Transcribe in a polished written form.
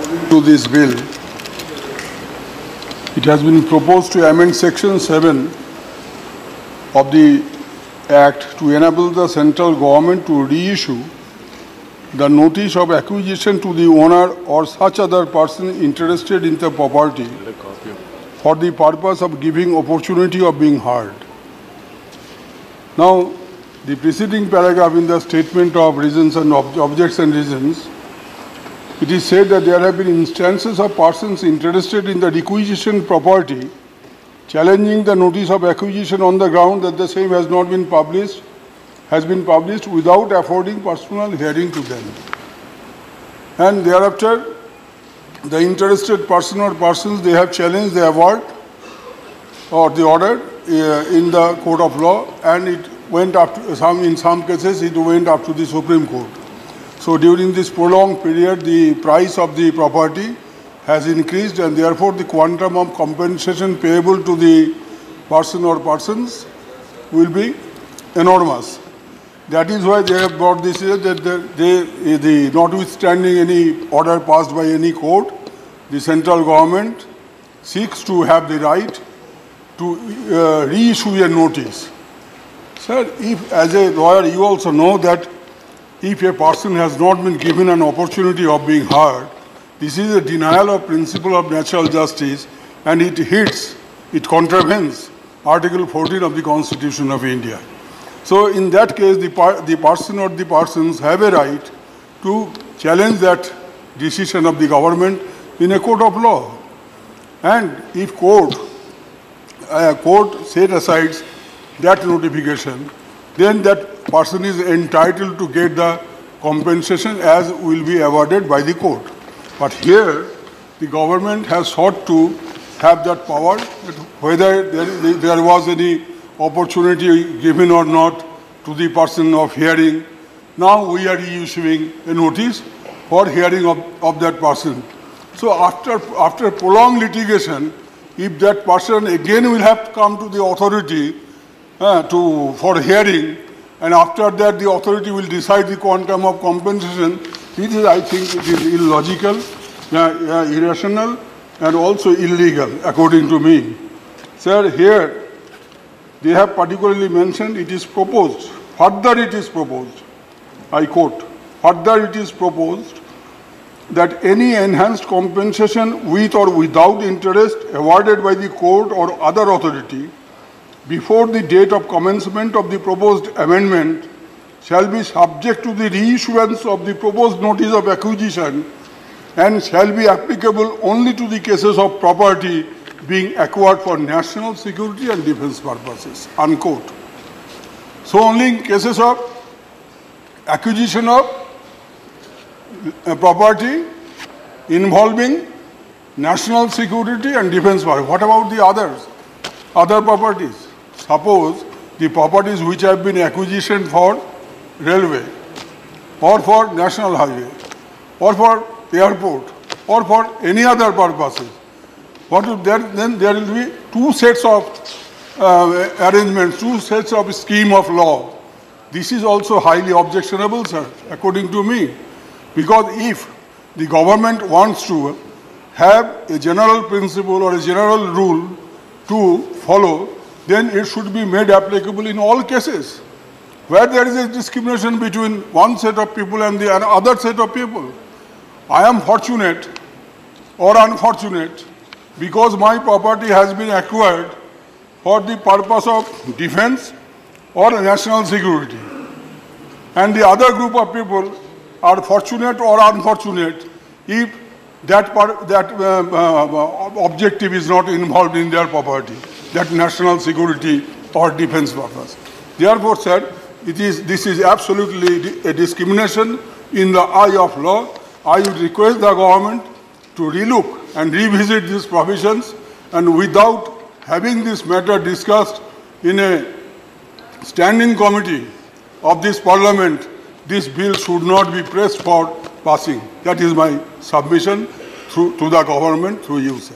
To this bill, it has been proposed to amend Section 7 of the Act to enable the central government to reissue the notice of acquisition to the owner or such other person interested in the property for the purpose of giving opportunity of being heard. Now, the preceding paragraph in the statement of reasons and objects and reasons, it is said that there have been instances of persons interested in the requisition property challenging the notice of acquisition on the ground that the same has not been published, without affording personal hearing to them. And thereafter, the interested person or persons, they have challenged the award or the order in the court of law, and it went up to in some cases it went up to the Supreme Court. So during this prolonged period, the price of the property has increased, and therefore the quantum of compensation payable to the person or persons will be enormous. That is why they have brought this here, that the notwithstanding any order passed by any court, the central government seeks to have the right to reissue a notice. Sir, if as a lawyer you also know that if a person has not been given an opportunity of being heard, this is a denial of principle of natural justice, and it contravenes Article 14 of the Constitution of India. So in that case, the person or the persons have a right to challenge that decision of the government in a court of law. And if court set aside that notification, then that person is entitled to get the compensation as will be awarded by the court. But here, the government has sought to have that power, that whether there was any opportunity given or not to the person of hearing. Now we are issuing a notice for hearing of that person. So after prolonged litigation, if that person again will have to come to the authority for hearing, and after that the authority will decide the quantum of compensation, I think it is illogical, irrational, and also illegal, according to me. Sir, here they have particularly mentioned it is proposed, further it is proposed, I quote, further it is proposed that any enhanced compensation with or without interest awarded by the court or other authority before the date of commencement of the proposed amendment shall be subject to the reissuance of the proposed notice of acquisition and shall be applicable only to the cases of property being acquired for national security and defense purposes, unquote. So only in cases of acquisition of property involving national security and defense purposes. What about the other properties? Suppose the properties which have been acquisition for railway, or for national highway, or for airport, or for any other purposes. Then there will be two sets of arrangements, two sets of scheme of law. This is also highly objectionable, sir, according to me. Because if the government wants to have a general principle or a general rule to follow, then it should be made applicable in all cases where there is a discrimination between one set of people and the other set of people. I am fortunate or unfortunate because my property has been acquired for the purpose of defense or national security. And the other group of people are fortunate or unfortunate if that objective is not involved in their property, that national security or defense purpose. Therefore, sir, this is absolutely a discrimination in the eye of law. I would request the government to relook and revisit these provisions, and without having this matter discussed in a standing committee of this parliament, this bill should not be pressed for passing. That is my submission to the government through you, sir.